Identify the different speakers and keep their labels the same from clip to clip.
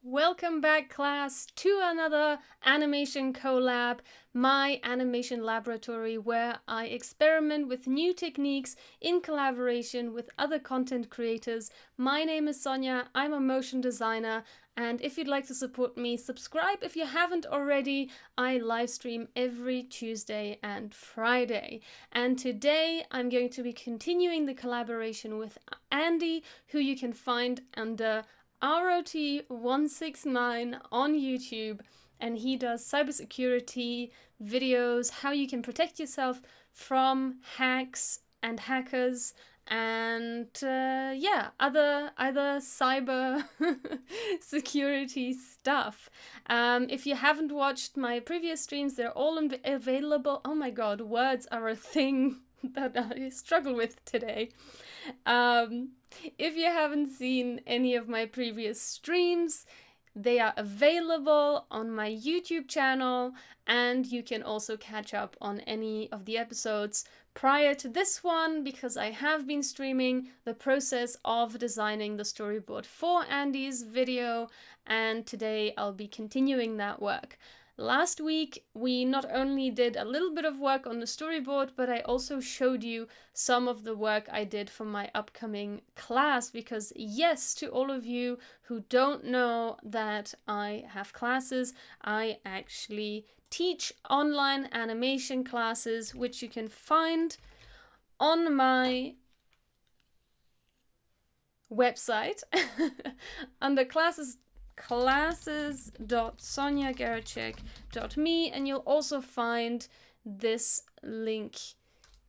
Speaker 1: Welcome back, class, to another animation collab, my animation laboratory where I experiment with new techniques in collaboration with other content creators. My name is Sonja, I'm a motion designer, and if you'd like to support me, subscribe if you haven't already. I live stream every Tuesday and Friday. And today I'm going to be continuing the collaboration with Andy, who you can find under ROT169 on YouTube, and he does cybersecurity videos, how you can protect yourself from hacks and hackers, and other cyber security stuff. If you haven't watched my previous streams, they're all available. Oh my god, words are a thing that I struggle with today. If you haven't seen any of my previous streams, they are available on my YouTube channel, and you can also catch up on any of the episodes prior to this one, because I have been streaming the process of designing the storyboard for Andy's video, and today I'll be continuing that work. Last week, we not only did a little bit of work on the storyboard, but I also showed you some of the work I did for my upcoming class, because yes, to all of you who don't know that I have classes, I actually teach online animation classes, which you can find on my website under classes.sonjageracsek.me, and you'll also find this link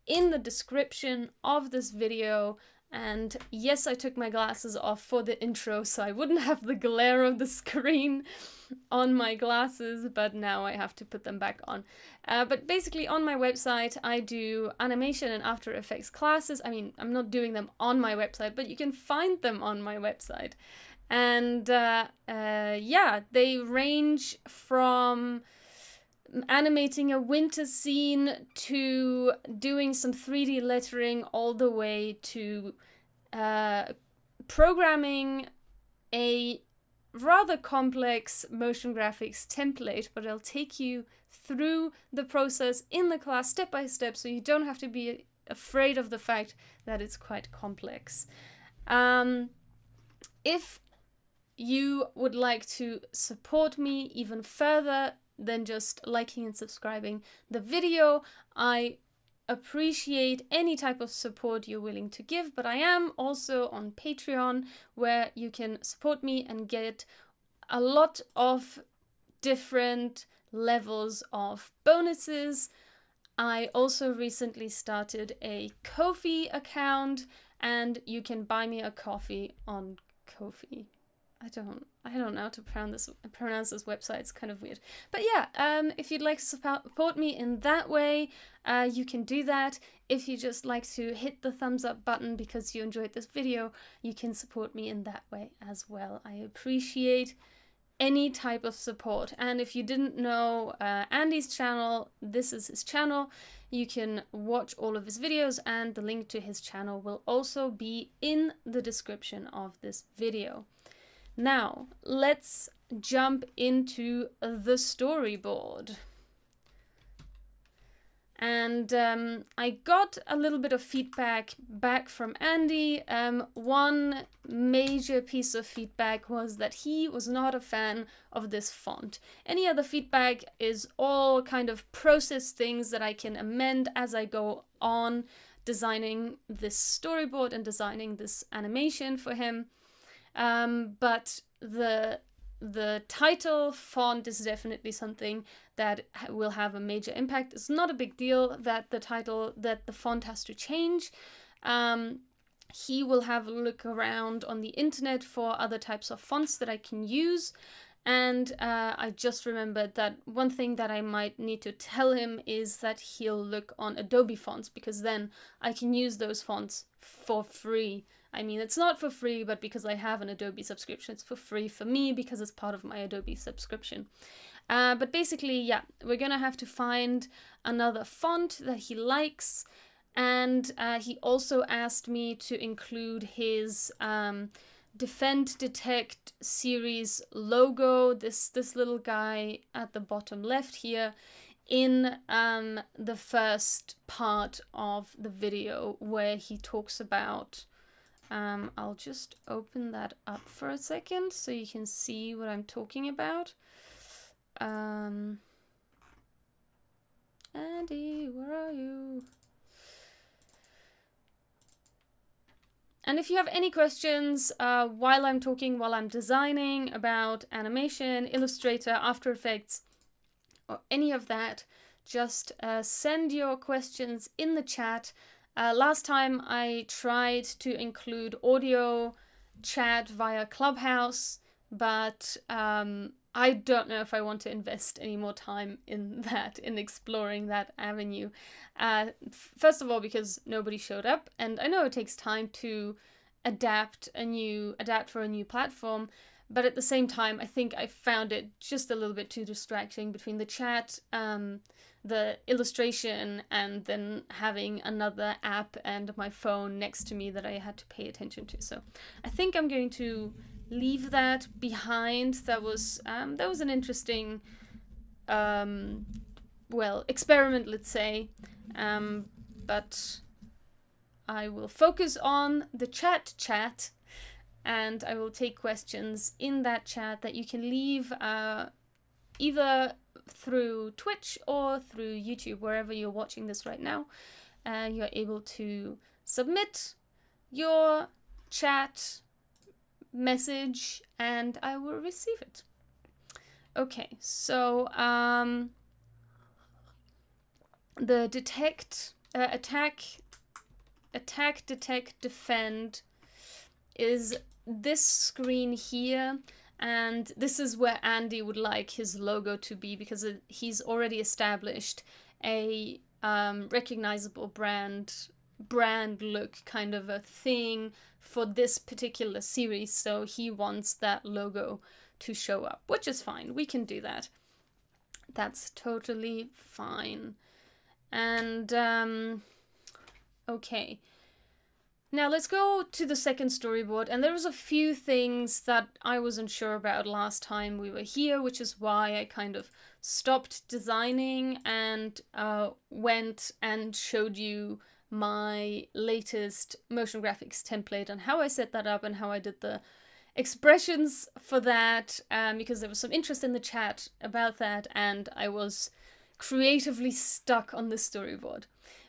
Speaker 1: in the description of this video. And yes, I took my glasses off for the intro so I wouldn't have the glare of the screen on my glasses, but now I have to put them back on. But basically on my website I do animation and After Effects classes. I mean, I'm not doing them on my website, but you can find them on my website. And they range from animating a winter scene to doing some 3D lettering, all the way to programming a rather complex motion graphics template, but I'll take you through the process in the class step by step, so you don't have to be afraid of the fact that it's quite complex. If you would like to support me even further than just liking and subscribing the video, I appreciate any type of support you're willing to give, but I am also on Patreon, where you can support me and get a lot of different levels of bonuses. I also recently started a Ko-fi account, and you can buy me a coffee on Ko-fi. I don't know how to pronounce this website. It's kind of weird. But yeah, if you'd like to support me in that way, you can do that. If you just like to hit the thumbs up button because you enjoyed this video, you can support me in that way as well. I appreciate any type of support. And if you didn't know Andy's channel, this is his channel. You can watch all of his videos, and the link to his channel will also be in the description of this video. Now, let's jump into the storyboard. And I got a little bit of feedback back from Andy. One major piece of feedback was that he was not a fan of this font. Any other feedback is all kind of process things that I can amend as I go on designing this storyboard and designing this animation for him. But the title font is definitely something that will have a major impact. It's not a big deal that the font has to change. He will have a look around on the internet for other types of fonts that I can use. And I just remembered that one thing that I might need to tell him is that he'll look on Adobe fonts, because then I can use those fonts for free. I mean, it's not for free, but because I have an Adobe subscription, it's for free for me because it's part of my Adobe subscription. But basically, yeah, we're gonna have to find another font that he likes. And he also asked me to include his Defend Detect series logo, this little guy at the bottom left here, in the first part of the video where he talks about, I'll just open that up for a second so you can see what I'm talking about. Andy, where are you? And if you have any questions while I'm talking, while I'm designing about animation, Illustrator, After Effects, or any of that, just send your questions in the chat. Last time I tried to include audio chat via Clubhouse, but I don't know if I want to invest any more time in that, in exploring that avenue. First of all, because nobody showed up, and I know it takes time to adapt for a new platform, but at the same time, I think I found it just a little bit too distracting between the chat, the illustration, and then having another app and my phone next to me that I had to pay attention to. So I think I'm going to leave that behind. That was an interesting experiment, let's say, but I will focus on the chat, and I will take questions in that chat that you can leave either through Twitch or through YouTube, wherever you're watching this right now. You're able to submit your chat message and I will receive it. Okay, so the attack, detect, defend is this screen here, and this is where Andy would like his logo to be, because he's already established a recognizable brand look kind of a thing for this particular series, so he wants that logo to show up, which is fine. We can do that. That's totally fine. And okay, now let's go to the second storyboard, and there was a few things that I wasn't sure about last time we were here, which is why I kind of stopped designing and went and showed you my latest motion graphics template and how I set that up and how I did the expressions for that, because there was some interest in the chat about that and I was creatively stuck on the storyboard.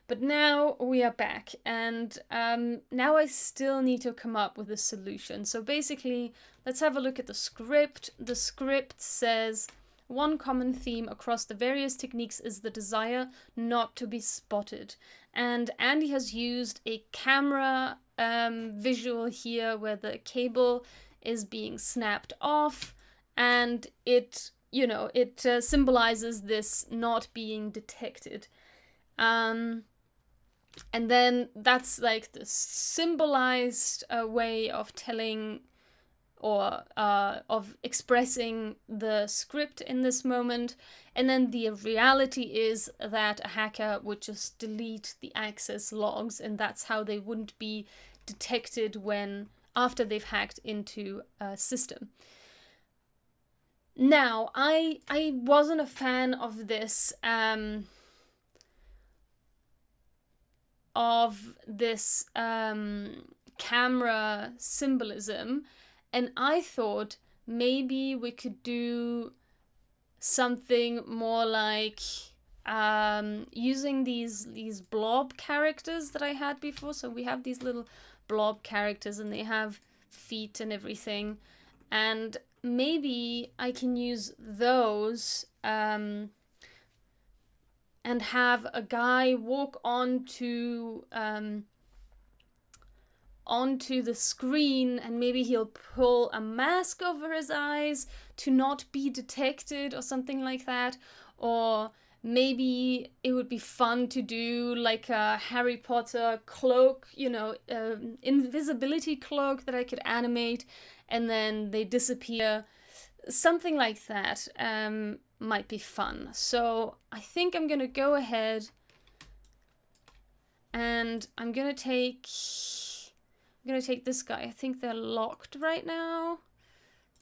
Speaker 1: But now we are back, and now I still need to come up with a solution. So basically, let's have a look at the script. The script says, one common theme across the various techniques is the desire not to be spotted. And Andy has used a camera visual here where the cable is being snapped off, and it, you know, it symbolizes this not being detected. And then that's like the symbolized way of telling or of expressing the script in this moment. And then the reality is that a hacker would just delete the access logs, and that's how they wouldn't be detected after they've hacked into a system. Now, I wasn't a fan of this camera symbolism, and I thought maybe we could do something more like using these blob characters that I had before. So we have these little blob characters and they have feet and everything, and maybe I can use those and have a guy walk onto the screen, and maybe he'll pull a mask over his eyes to not be detected or something like that. Or maybe it would be fun to do like a Harry Potter cloak, you know, invisibility cloak that I could animate and then they disappear. Something like that might be fun. So I think I'm gonna go ahead and I'm gonna take I'm gonna take this guy. I think they're locked right now.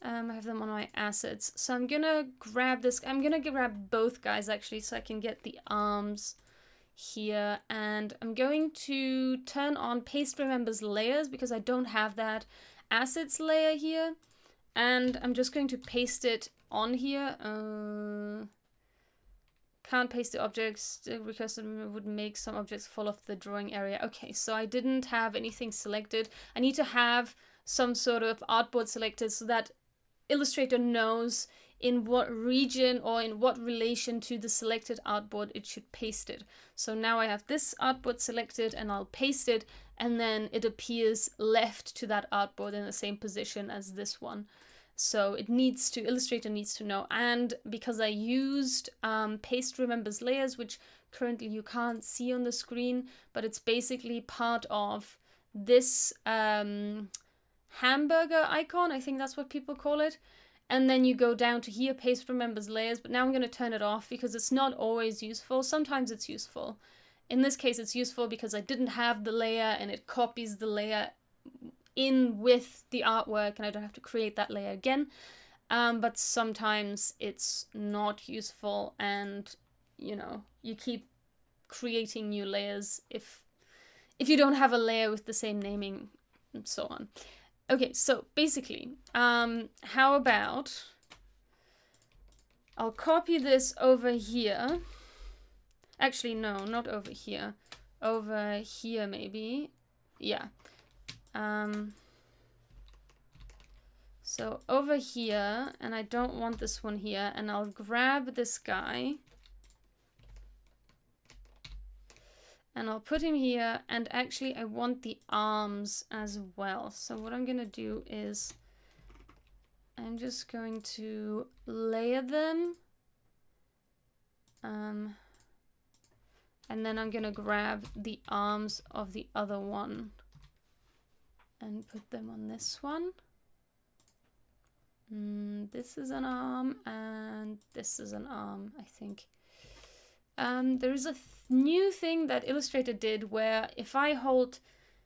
Speaker 1: I have them on my assets. So I'm gonna grab this. I'm gonna grab both guys actually so I can get the arms here. And I'm going to turn on paste remembers layers because I don't have that assets layer here. And I'm just going to paste it on here. Can't paste the objects because it would make some objects fall off the drawing area. Okay, so I didn't have anything selected. I need to have some sort of artboard selected so that Illustrator knows in what region or in what relation to the selected artboard it should paste it. So now I have this artboard selected and I'll paste it, and then it appears left to that artboard in the same position as this one. So it needs to, Illustrator needs to know. And because I used paste remembers layers, which currently you can't see on the screen, but it's basically part of this hamburger icon, I think that's what people call it. And then you go down to here, paste remembers layers, but now I'm going to turn it off because it's not always useful. Sometimes it's useful. In this case, it's useful because I didn't have the layer and it copies the layer in with the artwork and I don't have to create that layer again. But sometimes it's not useful and, you know, you keep creating new layers if you don't have a layer with the same naming and so on. Okay, so basically, how about I'll copy this over here. Actually, no, not over here. Over here, maybe. Yeah. So over here, and I don't want this one here, and I'll grab this guy. And I'll put him here, and actually I want the arms as well. So what I'm gonna do is I'm just going to layer them. And then I'm gonna grab the arms of the other one and put them on this one. This is an arm, and this is an arm, I think. There is a new thing that Illustrator did where if I hold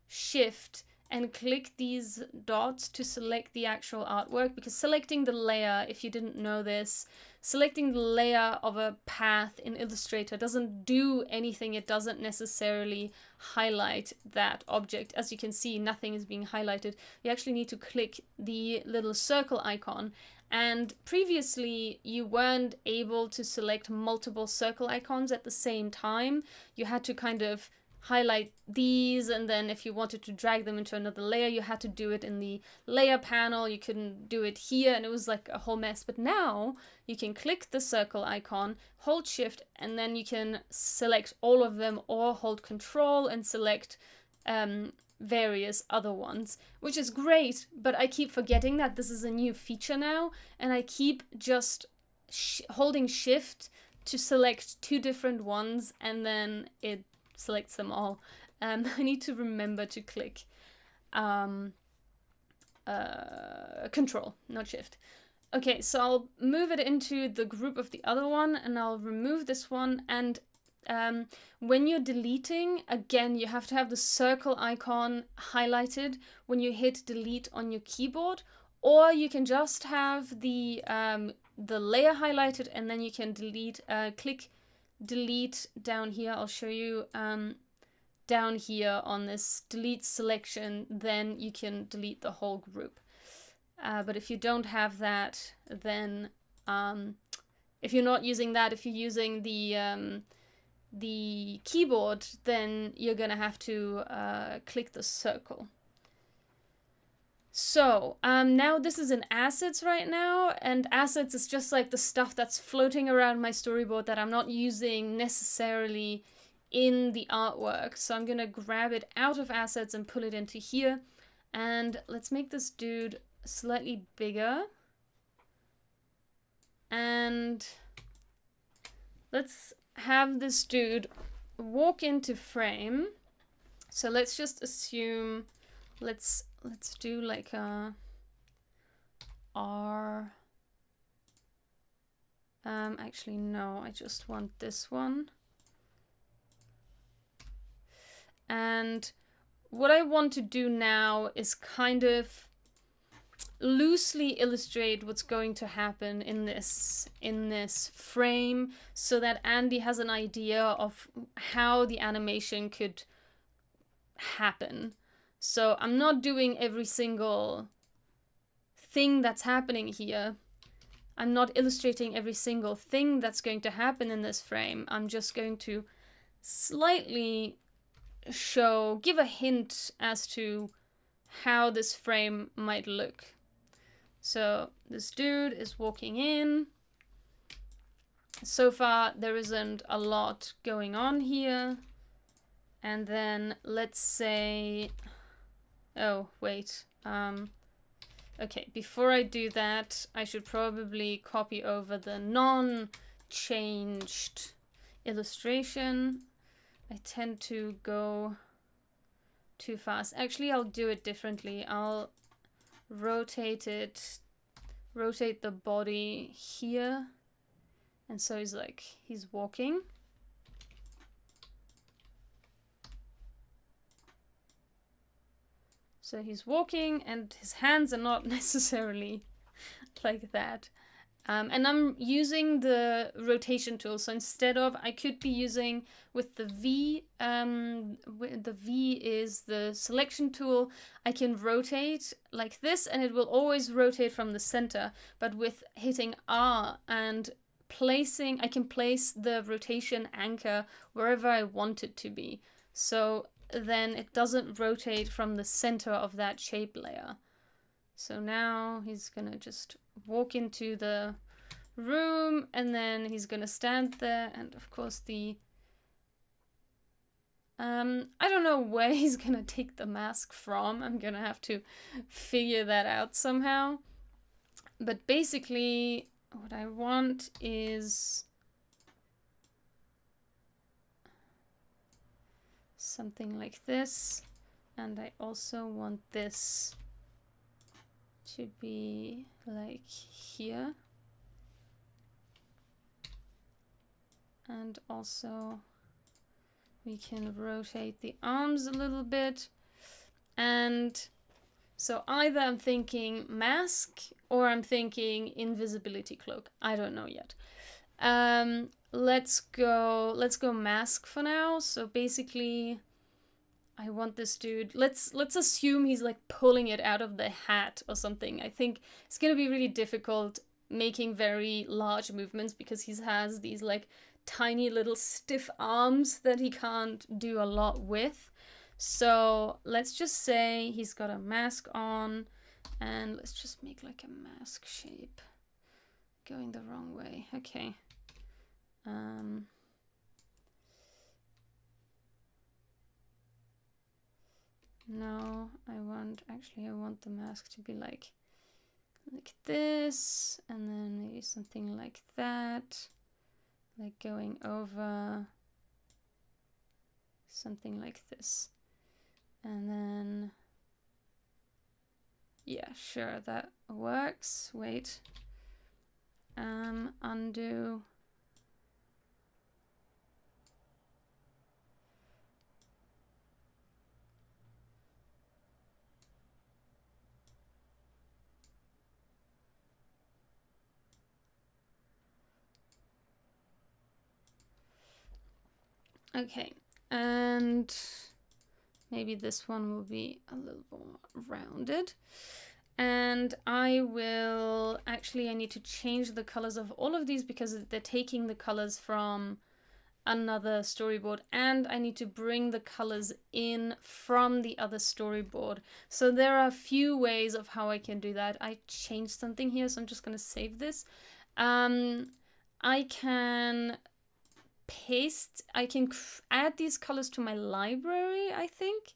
Speaker 1: Shift and click these dots to select the actual artwork, because selecting the layer, if you didn't know this, selecting the layer of a path in Illustrator doesn't do anything. It doesn't necessarily highlight that object. As you can see, nothing is being highlighted. You actually need to click the little circle icon. And previously, you weren't able to select multiple circle icons at the same time. You had to kind of highlight these, and then if you wanted to drag them into another layer, you had to do it in the layer panel. You couldn't do it here, and it was like a whole mess. But now you can click the circle icon, hold Shift, and then you can select all of them, or hold Control and select various other ones, which is great. But I keep forgetting that this is a new feature now, and I keep just holding Shift to select two different ones, and then it selects them all. I need to remember to click Control, not Shift. Okay, so I'll move it into the group of the other one, and I'll remove this one. And when you're deleting, again, you have to have the circle icon highlighted when you hit delete on your keyboard, or you can just have the layer highlighted, and then you can delete, click delete down here. I'll show you down here on this delete selection, then you can delete the whole group. But if you don't have that, then if you're not using that, if you're using the keyboard, then you're gonna have to click the circle. So now this is in assets right now, and assets is just like the stuff that's floating around my storyboard that I'm not using necessarily in the artwork. So I'm gonna grab it out of assets and pull it into here, and let's make this dude slightly bigger, and let's have this dude walk into frame. So let's just assume, let's do like a R. Actually, no, I just want this one. And what I want to do now is kind of loosely illustrate what's going to happen in this frame, so that Andy has an idea of how the animation could happen. So I'm not doing every single thing that's happening here. I'm not illustrating every single thing that's going to happen in this frame. I'm just going to slightly give a hint as to how this frame might look. So this dude is walking in. So far there isn't a lot going on here. And then let's say, oh wait, okay, before I do that, I should probably copy over the non-changed illustration. I tend to go too fast. Actually, I'll do it differently. I'll rotate the body here. And so he's walking. So he's walking and his hands are not necessarily like that. And I'm using the rotation tool. So instead of, I could be using with the V, the V is the selection tool. I can rotate like this and it will always rotate from the center. But with hitting R and placing, I can place the rotation anchor wherever I want it to be. So then it doesn't rotate from the center of that shape layer. So now he's gonna just walk into the room and then he's gonna stand there, and of course the I don't know where he's gonna take the mask from. I'm gonna have to figure that out somehow. But basically what I want is something like this, and I also want this to be like here, and also we can rotate the arms a little bit. And so either I'm thinking mask or I'm thinking invisibility cloak. I don't know yet. Let's go mask for now. So basically I want this dude, let's assume he's like pulling it out of the hat or something. I think it's gonna be really difficult making very large movements because he has these like tiny little stiff arms that he can't do a lot with. So let's just say he's got a mask on, and let's just make like a mask shape going the wrong way. Okay. No, I want the mask to be like this, and then maybe something like that, like going over something like this. And then, yeah, sure, that works. Wait, undo. Okay, and maybe this one will be a little more rounded. And I need to change the colors of all of these because they're taking the colors from another storyboard, and I need to bring the colors in from the other storyboard. So there are a few ways of how I can do that. I changed something here, so I'm just going to save this. I can add these colors to my library, I think.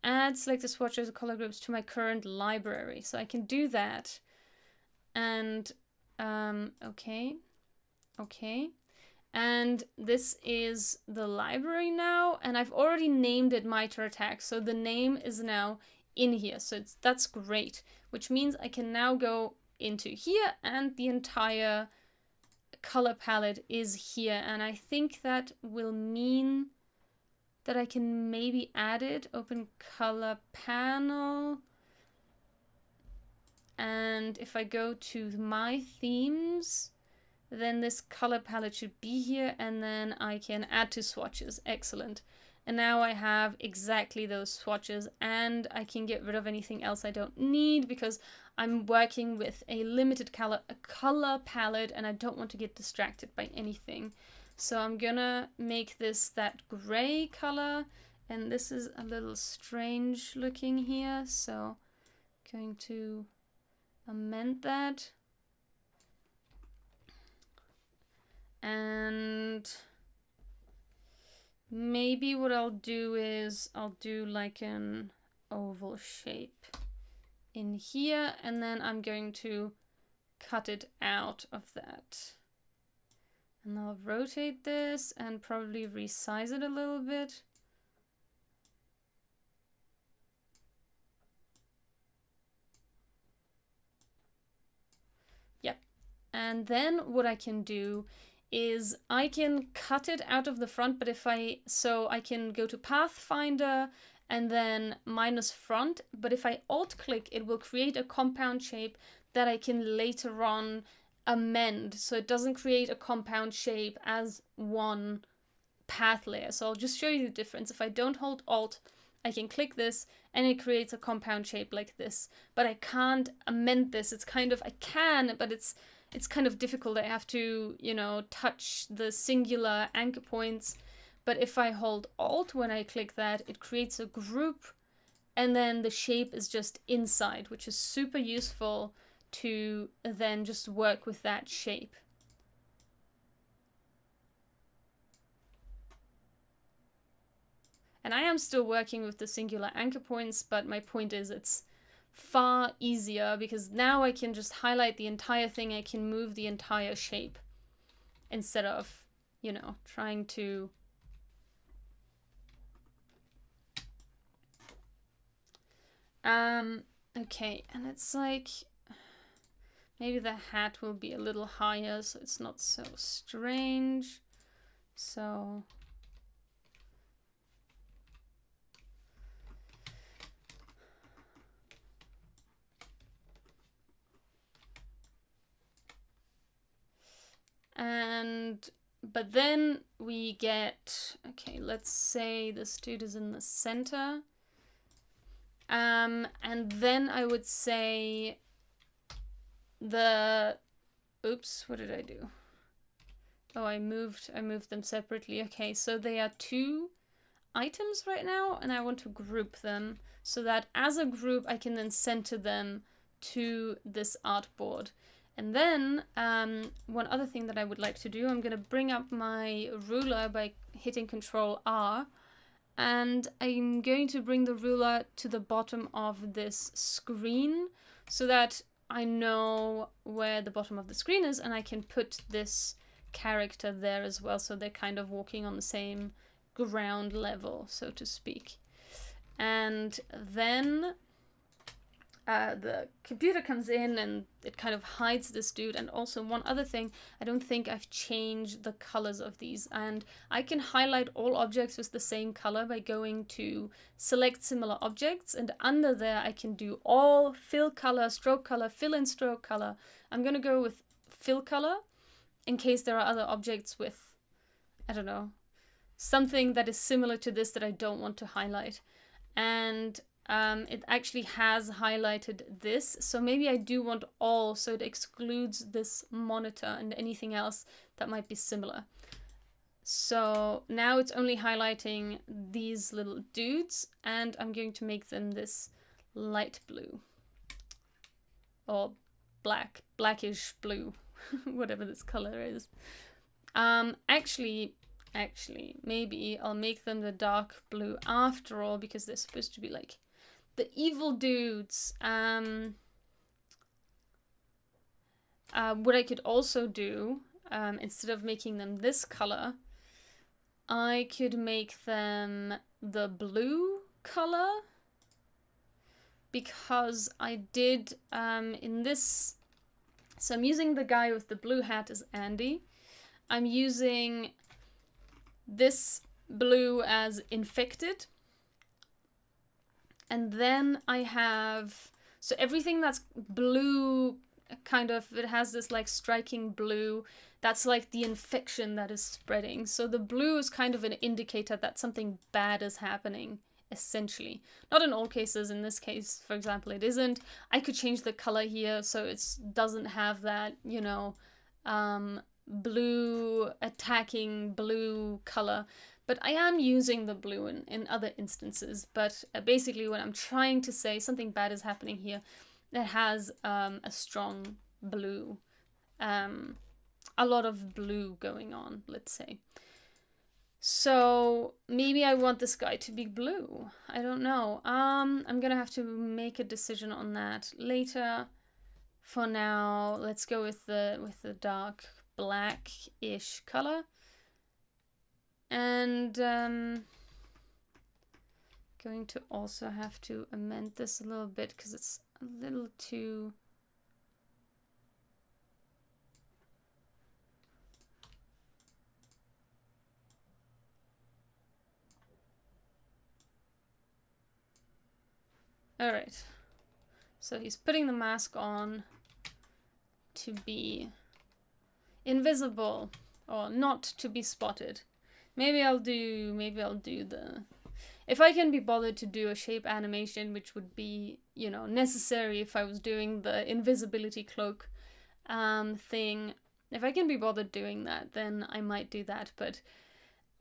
Speaker 1: Add select the swatches of color groups to my current library. So I can do that. And, okay. And this is the library now, and I've already named it Mitre Attack. So the name is now in here. So that's great, which means I can now go into here and the entire color palette is here. And I think that will mean that I can maybe add it. Open color panel. And if I go to my themes, then this color palette should be here, and then I can add to swatches. Excellent. And now I have exactly those swatches, and I can get rid of anything else I don't need because I'm working with a limited color palette and I don't want to get distracted by anything. So I'm gonna make this that gray color, and this is a little strange looking here, so going to amend that. And maybe what I'll do is I'll do like an oval shape in here, and then I'm going to cut it out of that. And I'll rotate this and probably resize it a little bit. Yep. And then what I can do is I can cut it out of the front, but so I can go to Pathfinder and then minus front, but if I alt click, it will create a compound shape that I can later on amend, so it doesn't create a compound shape as one path layer. So I'll just show you the difference. If I don't hold alt, I can click this and it creates a compound shape like this, but I can't amend this. It's kind of, I can, but it's kind of difficult. I have to, you know, touch the singular anchor points. But if I hold alt when I click that, it creates a group, and then the shape is just inside, which is super useful to then just work with that shape. And I am still working with the singular anchor points, but my point is it's far easier because now I can just highlight the entire thing. I can move the entire shape instead of, you know, trying to okay, and it's like maybe the hat will be a little higher so it's not so strange. So but then we get, okay, let's say this dude is in the center. And then I would say oops, what did I do? Oh, I moved them separately. Okay, so they are two items right now, and I want to group them so that as a group I can then center them to this artboard. And then one other thing that I would like to do, I'm going to bring up my ruler by hitting Control R, and I'm going to bring the ruler to the bottom of this screen so that I know where the bottom of the screen is, and I can put this character there as well, so they're kind of walking on the same ground level, so to speak. And then the computer comes in and it kind of hides this dude. And also one other thing, I don't think I've changed the colors of these, and I can highlight all objects with the same color by going to select similar objects, and under there I can do all fill color, stroke color, fill in stroke color. I'm gonna go with fill color in case there are other objects with, I don't know, something that is similar to this that I don't want to highlight. And it actually has highlighted this, so maybe I do want all, so it excludes this monitor and anything else that might be similar. So now it's only highlighting these little dudes, and I'm going to make them this light blue or blackish blue, whatever this color is. Actually, maybe I'll make them the dark blue after all, because they're supposed to be like the evil dudes. What I could also do, instead of making them this color, I could make them the blue color, because I did in this, so I'm using the guy with the blue hat as Andy. I'm using this blue as infected. And then I have, so everything that's blue, kind of, it has this like striking blue, that's like the infection that is spreading. So the blue is kind of an indicator that something bad is happening, essentially. Not in all cases. In this case, for example, it isn't. I could change the color here so it doesn't have that, you know, blue attacking blue color. But I am using the blue in other instances. But basically what I'm trying to say, something bad is happening here that has a strong blue, a lot of blue going on, let's say. So maybe I want this guy to be blue. I don't know. I'm gonna have to make a decision on that later. For now, let's go with the dark black-ish color. And going to also have to amend this a little bit because it's a little too... All right. So he's putting the mask on to be invisible or not to be spotted. Maybe I'll do the... If I can be bothered to do a shape animation, which would be, you know, necessary if I was doing the invisibility cloak thing, if I can be bothered doing that, then I might do that. But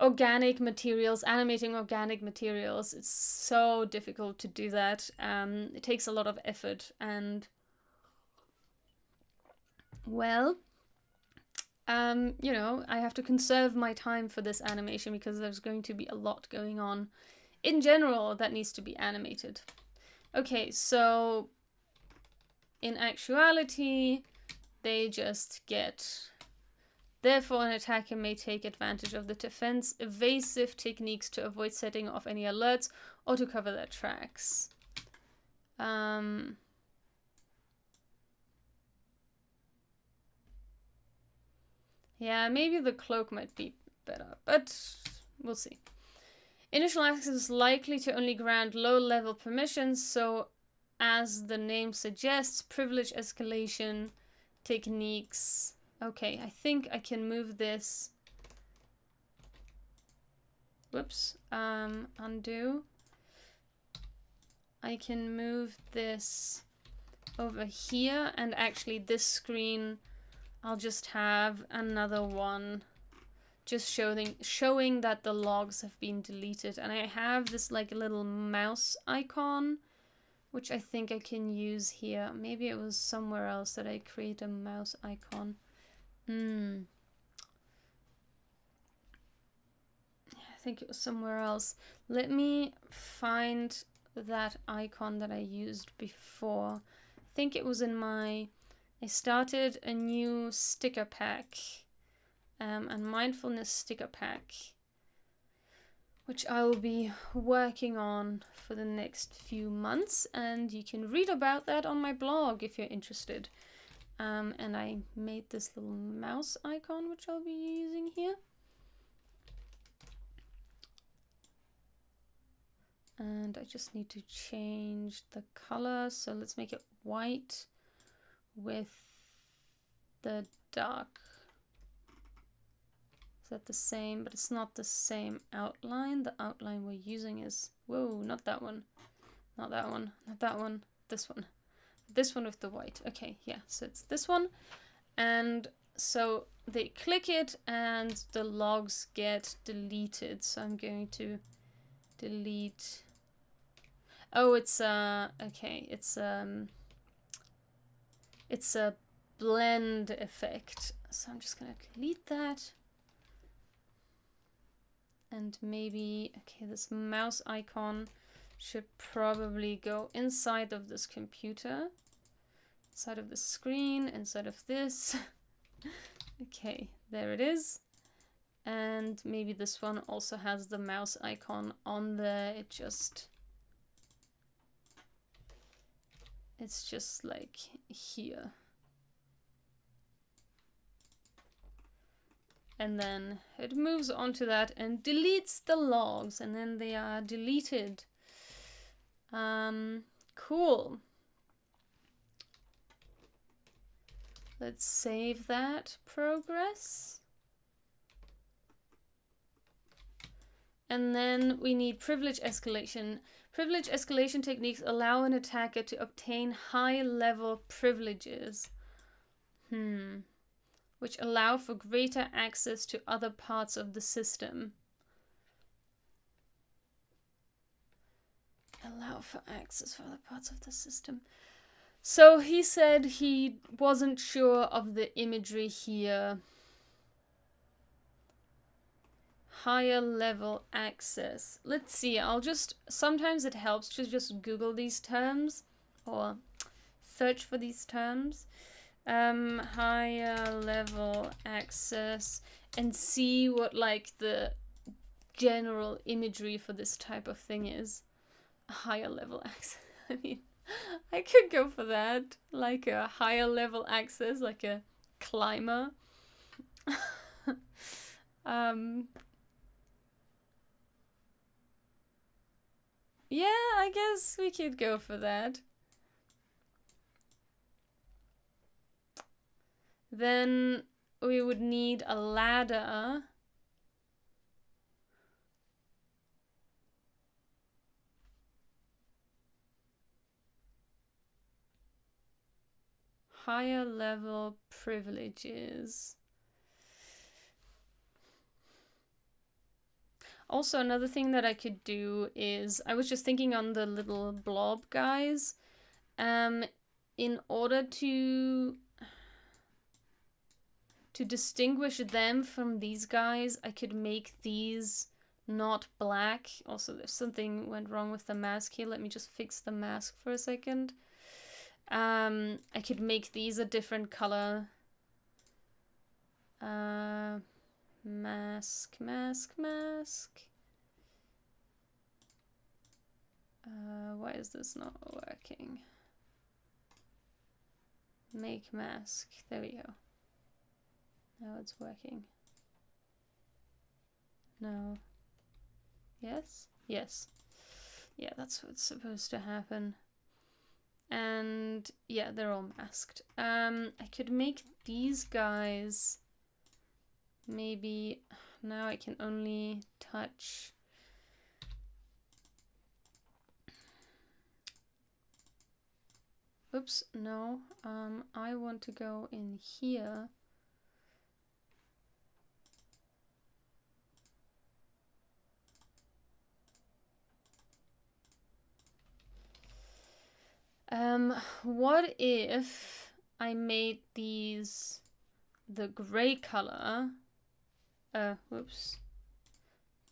Speaker 1: organic materials, animating organic materials, it's so difficult to do that. It takes a lot of effort and, well, you know, I have to conserve my time for this animation because there's going to be a lot going on in general that needs to be animated. Okay, so in actuality, they just get... Therefore, an attacker may take advantage of the defense evasive techniques to avoid setting off any alerts or to cover their tracks. Yeah, maybe the cloak might be better, but we'll see. Initial access is likely to only grant low-level permissions, so as the name suggests, privilege escalation techniques. Okay, I think I can move this. Whoops, undo. I can move this over here, and actually this screen, I'll just have another one just showing that the logs have been deleted. And I have this like little mouse icon, which I think I can use here. Maybe it was somewhere else that I create a mouse icon. I think it was somewhere else. Let me find that icon that I used before. I think it was in my... I started a new sticker pack, a mindfulness sticker pack, which I will be working on for the next few months, and you can read about that on my blog if you're interested. And I made this little mouse icon, which I'll be using here. And I just need to change the color, so let's make it white with the dark. Is that the same? But it's not the same outline. The outline we're using is... Whoa, not that one. Not that one. Not that one. This one. This one with the white. Okay, yeah, so it's this one. And so they click it and the logs get deleted. So I'm going to delete... Oh, it's okay, it's a blend effect. So I'm just gonna delete that. And maybe, okay, this mouse icon should probably go inside of this computer, inside of the screen, inside of this. Okay, there it is. And maybe this one also has the mouse icon on there. It's just like here. And then it moves on to that and deletes the logs, and then they are deleted. Cool. Let's save that progress. And then we need privilege escalation. Privilege escalation techniques allow an attacker to obtain high-level privileges, which allow for greater access to other parts of the system. Allow for access for other parts of the system. So he said he wasn't sure of the imagery here. Higher level access. Let's see, sometimes it helps to just Google these terms or search for these terms. Higher level access, and see what like the general imagery for this type of thing is. Higher level access. I mean, I could go for that, like a higher level access, like a climber. Yeah, I guess we could go for that. Then we would need a ladder. Higher level privileges. Also, another thing that I could do is, I was just thinking on the little blob guys, in order to distinguish them from these guys, I could make these not black. Also, there's something went wrong with the mask here. Let me just fix the mask for a second. I could make these a different color. Mask. Why is this not working? Make mask. There we go. Now it's working. No. Yes? Yes. Yeah, that's what's supposed to happen. And yeah, they're all masked. I could make these guys maybe. Now I can only touch. Oops, no. I want to go in here. What if I made these the gray color? Whoops.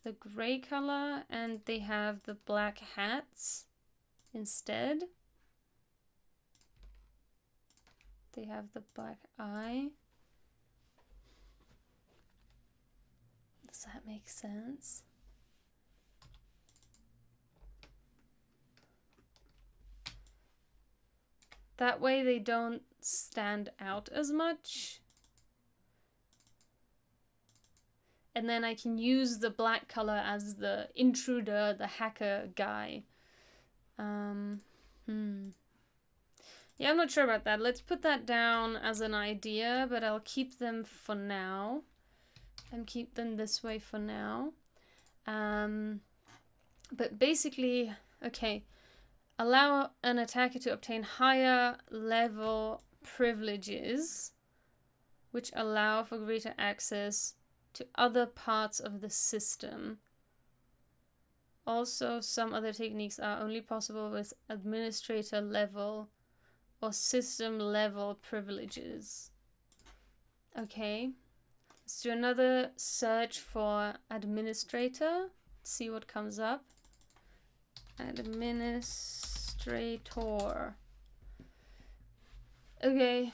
Speaker 1: The gray color, and they have the black hats instead. They have the black eye. Does that make sense? That way they don't stand out as much. And then I can use the black color as the intruder, the hacker guy. Yeah, I'm not sure about that. Let's put that down as an idea, but I'll keep them for now. And keep them this way for now. But basically, okay. Allow an attacker to obtain higher level privileges, which allow for greater access to other parts of the system. Also, some other techniques are only possible with administrator level or system level privileges. Okay, let's do another search for administrator. See what comes up. Administrator. Okay.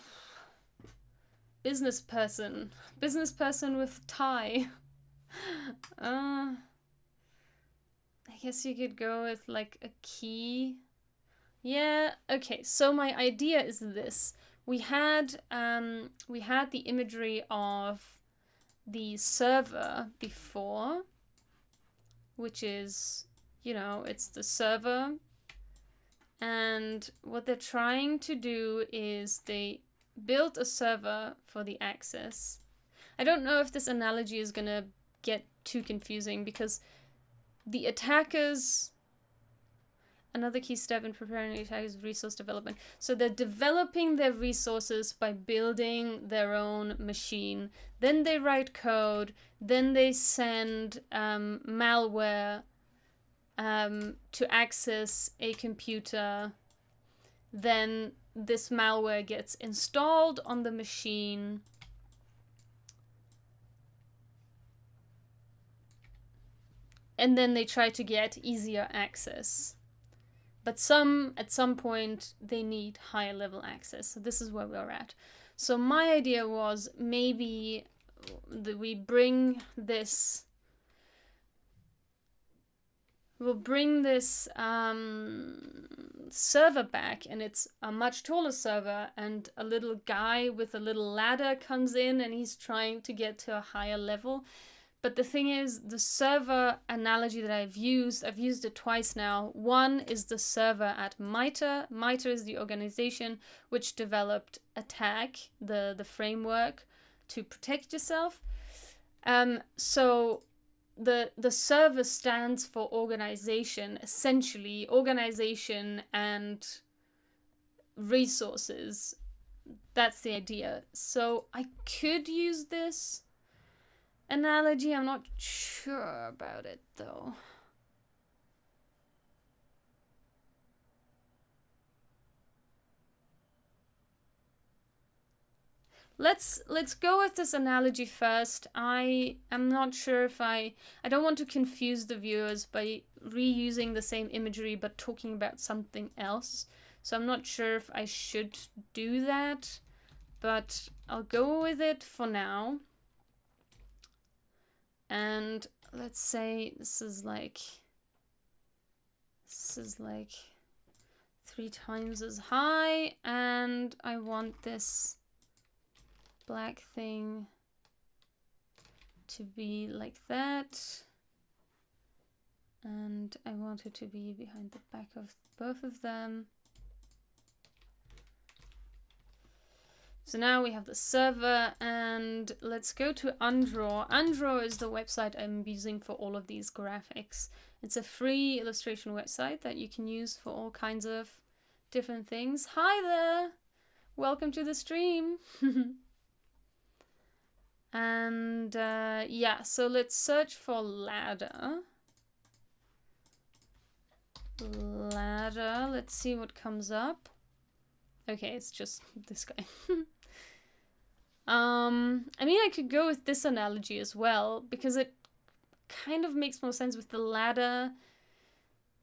Speaker 1: Business person. Business person with tie. I guess you could go with like a key. Yeah, okay. So my idea is this. We had the imagery of the server before, which is, you know, it's the server. And what they're trying to do is they built a server for the access. I don't know if this analogy is gonna get too confusing because the attackers, another key step in preparing the attackers' resource development. So they're developing their resources by building their own machine. Then they write code. Then they send malware to access a computer. Then this malware gets installed on the machine. And then they try to get easier access. But at some point, they need higher level access. So this is where we're at. So my idea was maybe we bring this... We'll bring this server back, and it's a much taller server, and a little guy with a little ladder comes in, and he's trying to get to a higher level. But the thing is, the server analogy that I've used it twice now. One is the server at MITRE. MITRE is the organization which developed Attack, the framework to protect yourself. So the server stands for organization, essentially organization and resources. That's the idea. So I could use this analogy. I'm not sure about it though. Let's go with this analogy first. I am not sure if I don't want to confuse the viewers by reusing the same imagery but talking about something else. So I'm not sure if I should do that, but I'll go with it for now. And let's say this is like 3 times as high, and I want this black thing to be like that, and I want it to be behind the back of both of them. So now we have the server, and let's go to Undraw. Undraw is the website I'm using for all of these graphics. It's a free illustration website that you can use for all kinds of different things. Hi there! Welcome to the stream! And yeah, so let's search for ladder. Ladder, let's see what comes up. Okay, it's just this guy. I mean, I could go with this analogy as well, because it kind of makes more sense with the ladder,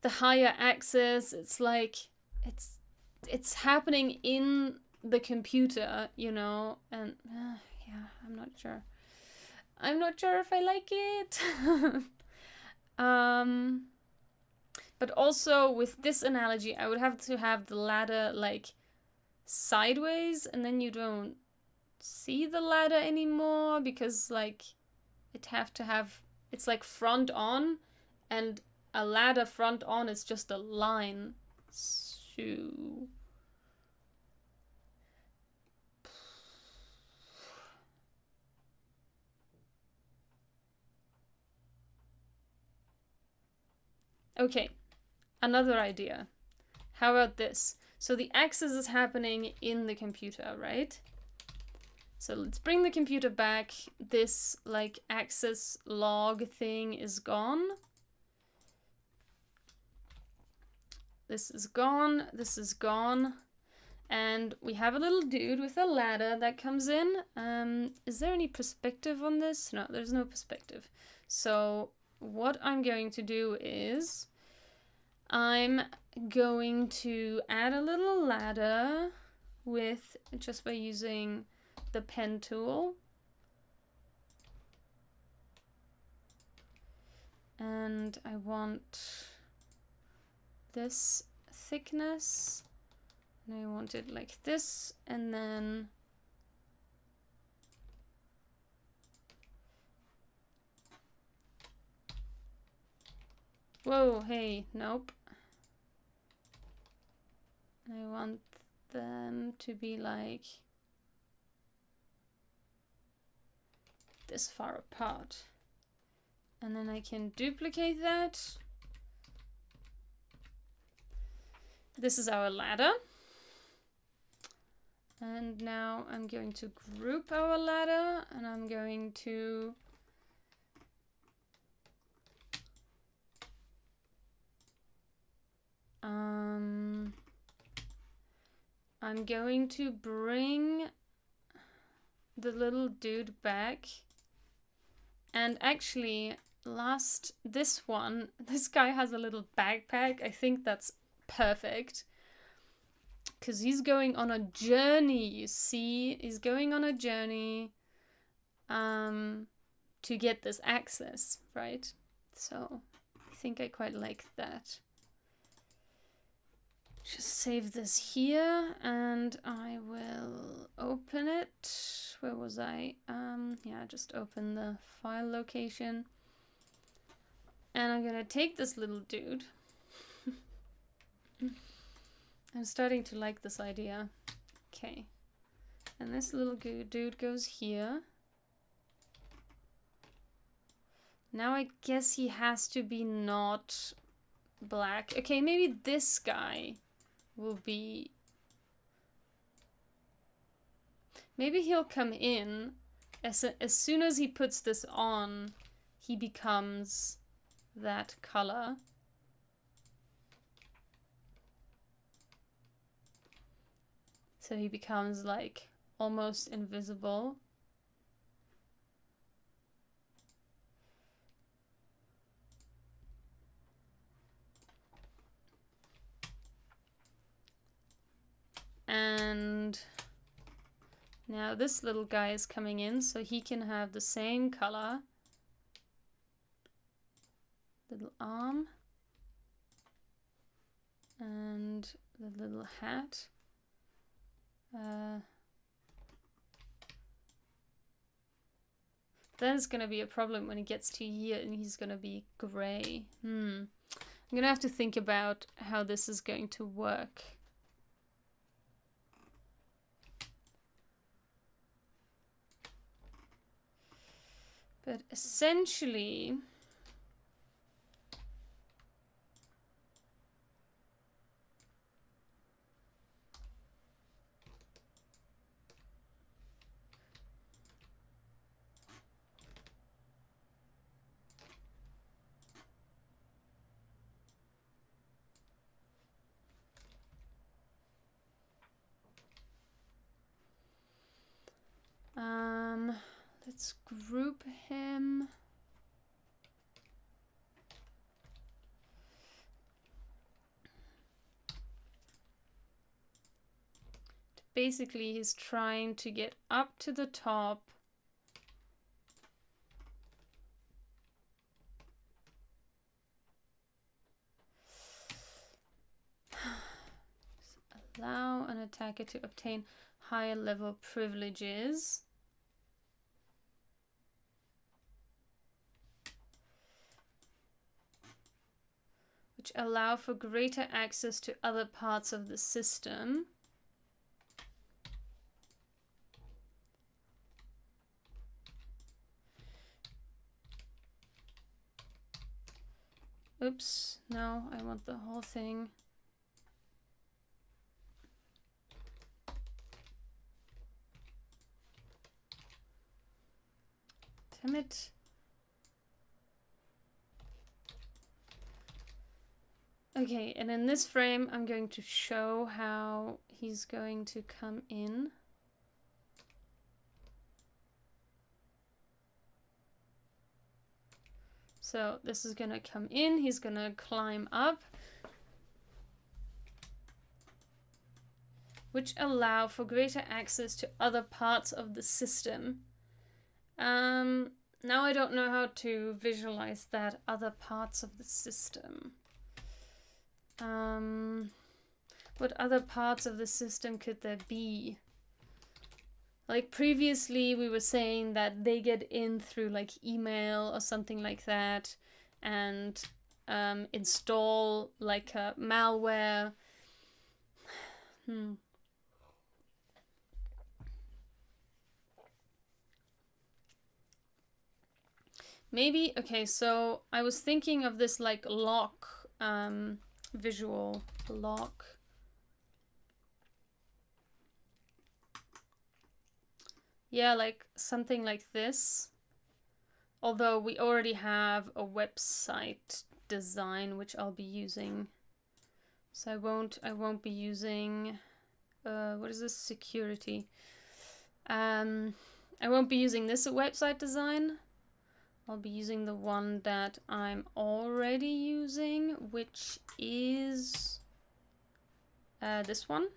Speaker 1: the higher access. It's like, it's happening in the computer, you know, and yeah, I'm not sure. I'm not sure if I like it. But also with this analogy, I would have to have the ladder like sideways, and then you don't see the ladder anymore, because like it's like front on, and a ladder front on is just a line. So okay, another idea. How about this? So the access is happening in the computer, right? So let's bring the computer back. This like access log thing is gone. This is gone. This is gone. And we have a little dude with a ladder that comes in. Is there any perspective on this? No, there's no perspective. So what I'm going to do is I'm going to add a little ladder with just by using the pen tool. And I want this thickness, and I want it like this, and then Whoa, hey, nope. I want them to be like this far apart. And then I can duplicate that. This is our ladder. And now I'm going to group our ladder, and I'm going to bring the little dude back. And actually, this guy has a little backpack. I think that's perfect. Because he's going on a journey, you see? He's going on a journey to get this access, right? So I think I quite like that. Just save this here, and I will open it. Where was I? Yeah, just open the file location. And I'm gonna take this little dude. I'm starting to like this idea. Okay. And this little dude goes here. Now I guess he has to be not black. Okay, maybe this guy will be... Maybe he'll come in. As soon as he puts this on, he becomes that color. So he becomes like almost invisible. And now this little guy is coming in, so he can have the same color. Little arm. And the little hat. Then it's gonna be a problem when he gets to here and he's gonna be gray. I'm gonna have to think about how this is going to work. But essentially... let's group him. Basically, he's trying to get up to the top. Allow an attacker to obtain higher level privileges. Which allow for greater access to other parts of the system. Oops, no, I want the whole thing. Damn it. Okay, and in this frame, I'm going to show how he's going to come in. So this is gonna come in, he's gonna climb up, which allow for greater access to other parts of the system. Now I don't know how to visualize that other parts of the system. What other parts of the system could there be? Like previously we were saying that they get in through like email or something like that, and install like malware. Maybe, okay, so I was thinking of this like lock, visual lock. Yeah, like something like this. Although we already have a website design which I'll be using. So I won't be using what is this? Security. I won't be using this website design. I'll be using the one that I'm already using, which is this one.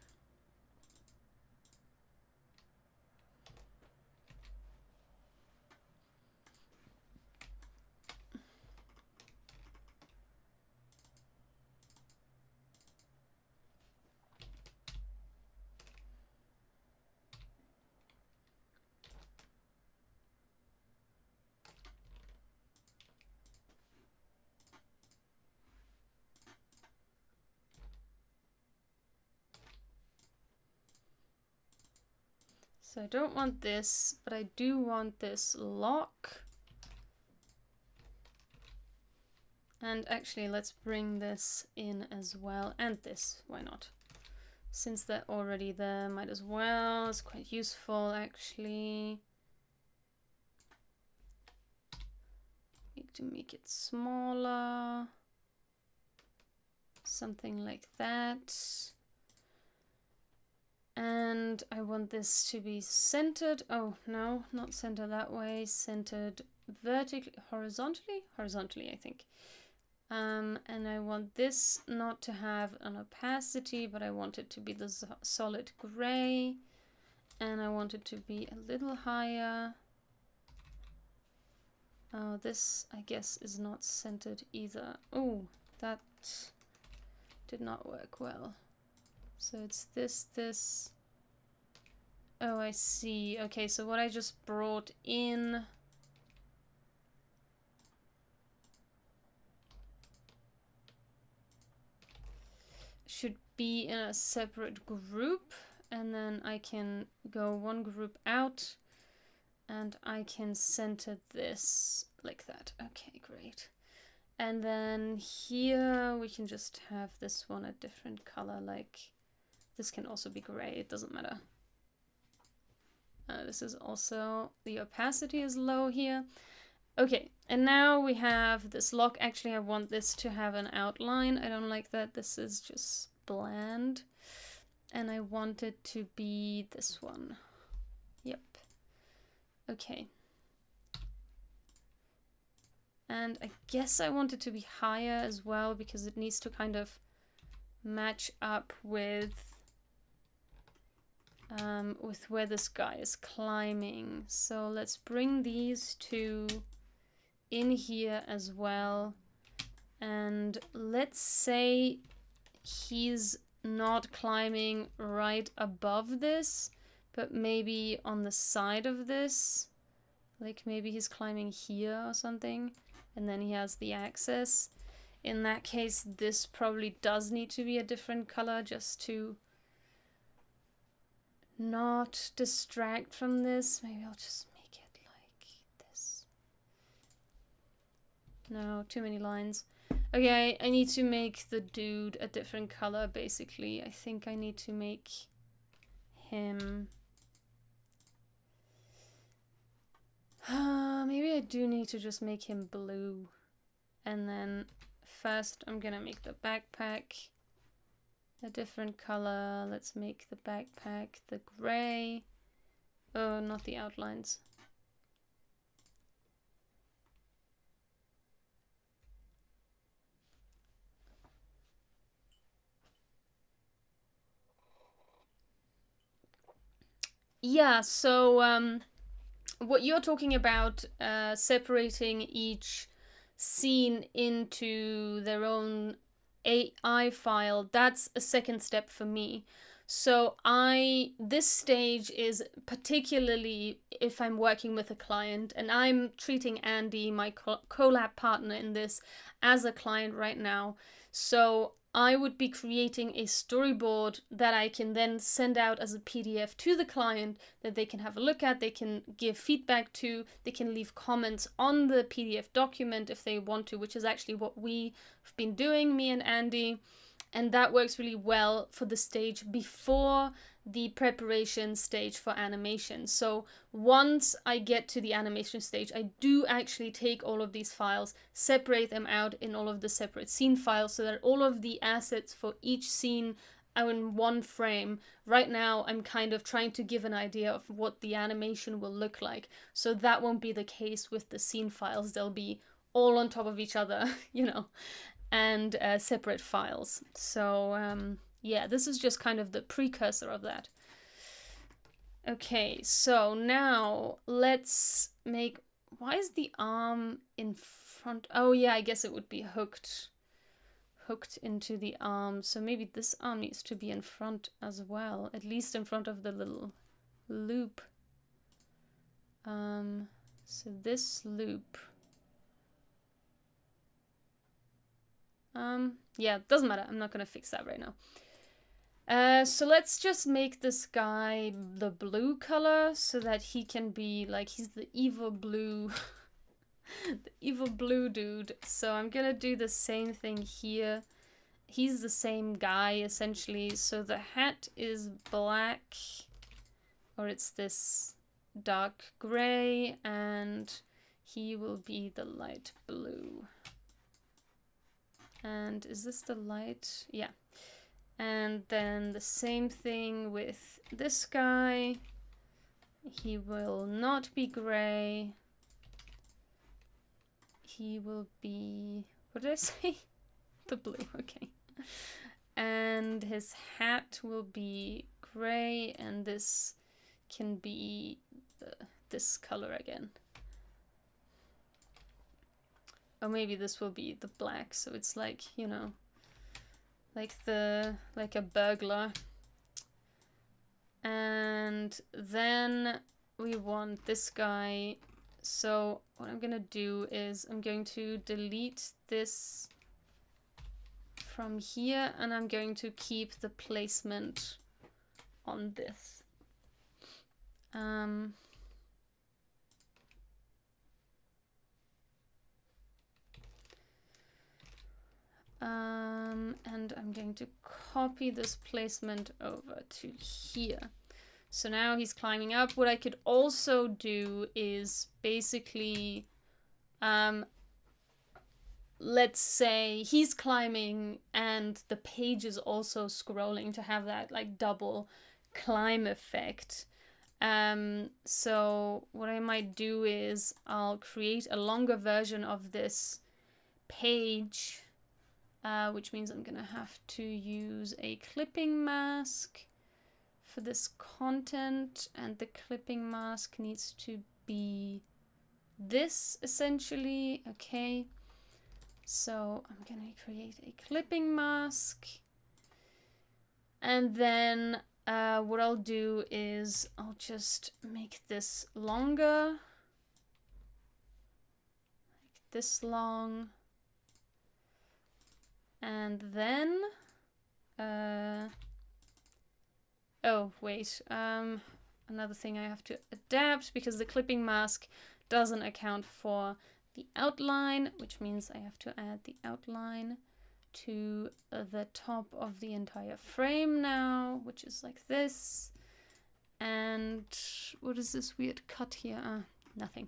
Speaker 1: So I don't want this, but I do want this lock. And actually, let's bring this in as well. And this, why not? Since they're already there, might as well. It's quite useful, actually. Need to make it smaller. Something like that. And I want this to be centered. Oh, no, not centered that way. Centered vertically, horizontally? Horizontally, I think. And I want this not to have an opacity, but I want it to be the solid gray. And I want it to be a little higher. Oh, this, I guess, is not centered either. Oh, that did not work well. So it's this. Oh, I see. Okay, so what I just brought in should be in a separate group, and then I can go one group out and I can center this like that. Okay, great. And then here we can just have this one a different color, like this can also be gray, it doesn't matter. This is also, the opacity is low here. Okay, and now we have this lock. Actually, I want this to have an outline. I don't like that. This is just bland. And I want it to be this one. Yep. Okay. And I guess I want it to be higher as well because it needs to kind of match up with where this guy is climbing. So let's bring these two in here as well. And let's say he's not climbing right above this, but maybe on the side of this. Like maybe he's climbing here or something, and then he has the access. In that case, this probably does need to be a different color just to not distract from this. Maybe I'll just make it like this. No, too many lines. Okay, I need to make the dude a different color, basically. I think I need to make him... maybe I do need to just make him blue. And then first I'm gonna make the backpack a different color. Let's make the backpack the gray. Oh, not the outlines. Yeah, so what you're talking about, separating each scene into their own AI file, that's a second step for me. So this stage is particularly if I'm working with a client, and I'm treating Andy, my collab partner in this, as a client right now. So I would be creating a storyboard that I can then send out as a PDF to the client that they can have a look at, they can give feedback to, they can leave comments on the PDF document if they want to, which is actually what we've been doing, me and Andy. And that works really well for the stage before the preparation stage for animation. So once I get to the animation stage, I do actually take all of these files, separate them out in all of the separate scene files so that all of the assets for each scene are in one frame. Right now, I'm kind of trying to give an idea of what the animation will look like. So that won't be the case with the scene files. They'll be all on top of each other, you know, and separate files. So yeah, this is just kind of the precursor of that. Okay, so now let's make, why is the arm in front? Oh yeah, I guess it would be hooked into the arm. So maybe this arm needs to be in front as well, at least in front of the little loop. So this loop. Yeah, doesn't matter. I'm not gonna fix that right now. So let's just make this guy the blue color so that he can be like, he's the evil blue, the evil blue dude. So I'm gonna do the same thing here. He's the same guy essentially. So the hat is black, or it's this dark gray, and he will be the light blue. And is this the light? Yeah. And then the same thing with this guy. He will not be gray. He will be, what did I say? The blue, okay. And his hat will be gray, and this can be this color again. Or maybe this will be the black, so it's like, you know, like a burglar. And then we want this guy. So what I'm gonna do is I'm going to delete this from here, and I'm going to keep the placement on this. And I'm going to copy this placement over to here. So now he's climbing up. What I could also do is basically, let's say he's climbing and the page is also scrolling to have that like double climb effect. So what I might do is I'll create a longer version of this page, which means I'm gonna have to use a clipping mask for this content, and the clipping mask needs to be this essentially. Okay, so I'm gonna create a clipping mask, and then what I'll do is I'll just make this longer, like this long. And then, oh wait, another thing I have to adapt, because the clipping mask doesn't account for the outline, which means I have to add the outline to the top of the entire frame now, which is like this. And what is this weird cut here? Nothing.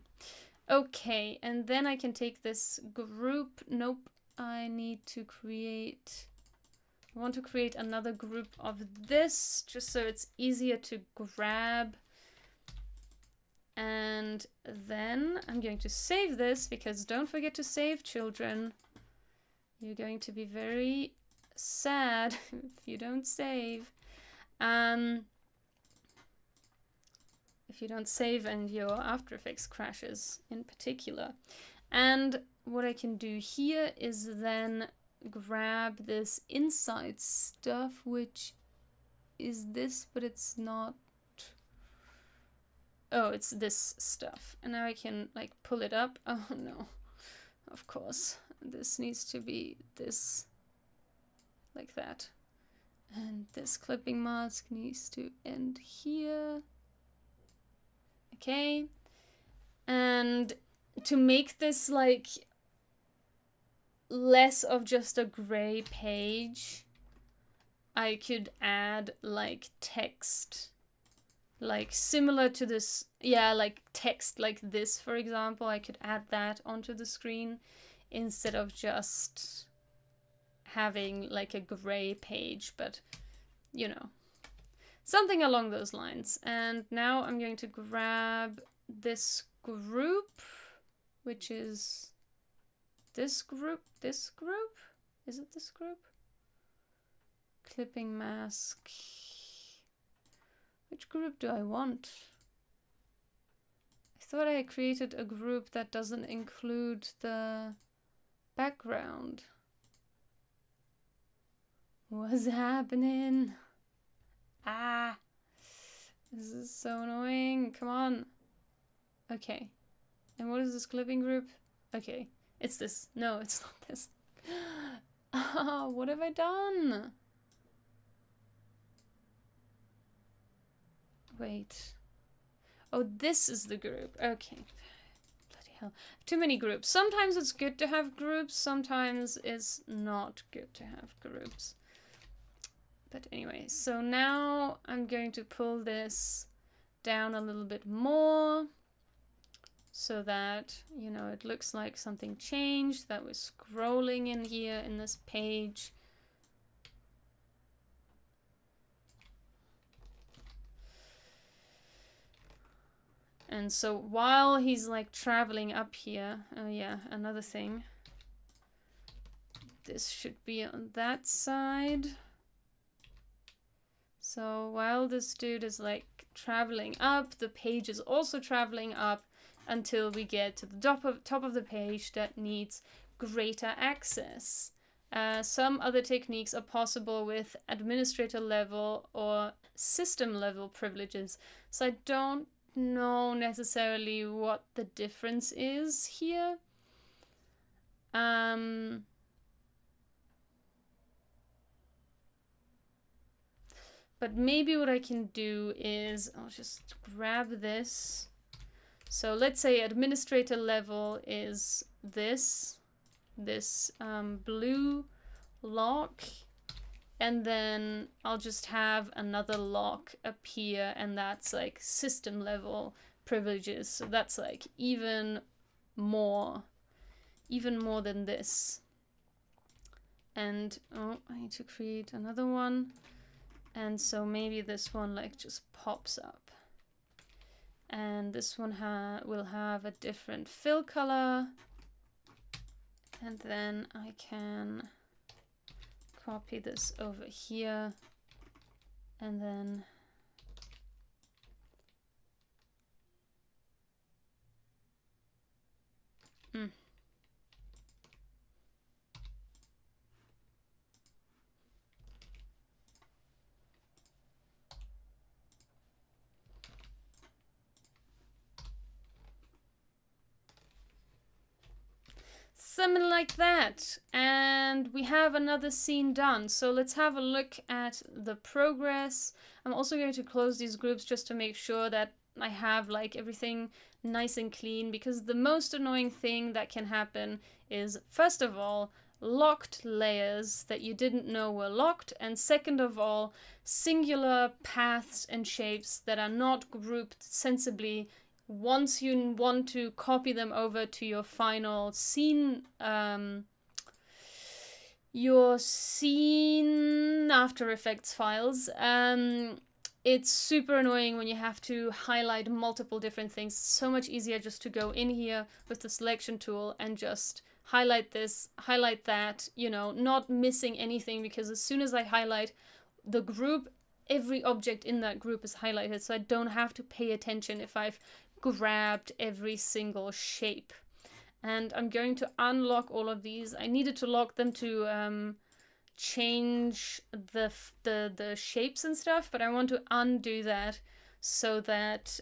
Speaker 1: Okay, and then I can take this group. Nope. I need to create, I want to create another group of this just so it's easier to grab. And then I'm going to save this, because don't forget to save, children. You're going to be very sad if you don't save. If you don't save and your After Effects crashes in particular. And what I can do here is then grab this inside stuff, which is this, but it's not. Oh, it's this stuff. And now I can like pull it up. Oh no, of course. This needs to be this, like that. And this clipping mask needs to end here. Okay. And to make this like less of just a gray page, I could add like text, like similar to this, yeah, like text like this, for example. I could add that onto the screen instead of just having like a gray page, but you know, something along those lines. And now I'm going to grab this group, which is this group, is it this group? Clipping mask. Which group do I want? I thought I created a group that doesn't include the background. What's happening? Ah, this is so annoying. Come on. Okay. And what is this clipping group? Okay, it's this. No, it's not this. Ah, what have I done? Wait. Oh, this is the group. Okay. Bloody hell. Too many groups. Sometimes it's good to have groups. Sometimes it's not good to have groups. But anyway, so now I'm going to pull this down a little bit more so that, you know, it looks like something changed, that we're scrolling in here in this page. And so while he's like traveling up here, oh yeah, another thing. This should be on that side. So while this dude is like traveling up, the page is also traveling up until we get to the top of the page that needs greater access. Some other techniques are possible with administrator level or system level privileges. So I don't know necessarily what the difference is here. But maybe what I can do is I'll just grab this. So let's say administrator level is this blue lock, and then I'll just have another lock appear, and that's like system level privileges. So that's like even more than this. And oh, I need to create another one. And so maybe this one like just pops up. And this one will have a different fill color. And then I can copy this over here. And then something like that, and we have another scene done. So let's have a look at the progress. I'm also going to close these groups just to make sure that I have like everything nice and clean, because the most annoying thing that can happen is, first of all, locked layers that you didn't know were locked, and second of all, singular paths and shapes that are not grouped sensibly once you want to copy them over to your final scene, your scene After Effects files. It's super annoying when you have to highlight multiple different things. It's so much easier just to go in here with the selection tool and just highlight this, highlight that, you know, not missing anything, because as soon as I highlight the group, every object in that group is highlighted, so I don't have to pay attention if I've grabbed every single shape. And I'm going to unlock all of these. I needed to lock them to change the shapes and stuff, but I want to undo that so that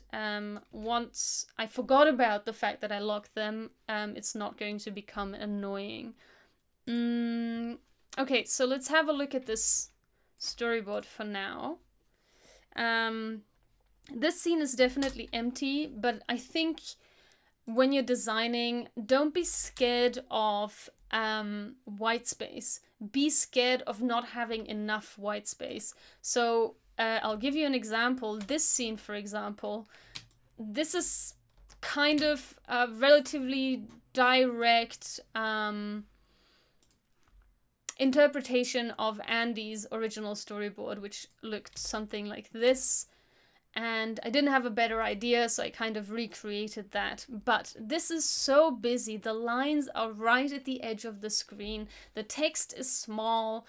Speaker 1: once I forgot about the fact that I locked them, it's not going to become annoying. Okay, so let's have a look at this storyboard for now. This scene is definitely empty, but I think when you're designing, don't be scared of white space. Be scared of not having enough white space. So I'll give you an example. This scene, for example, this is kind of a relatively direct interpretation of Andy's original storyboard, which looked something like this. And I didn't have a better idea, so I kind of recreated that. But this is so busy. The lines are right at the edge of the screen. The text is small.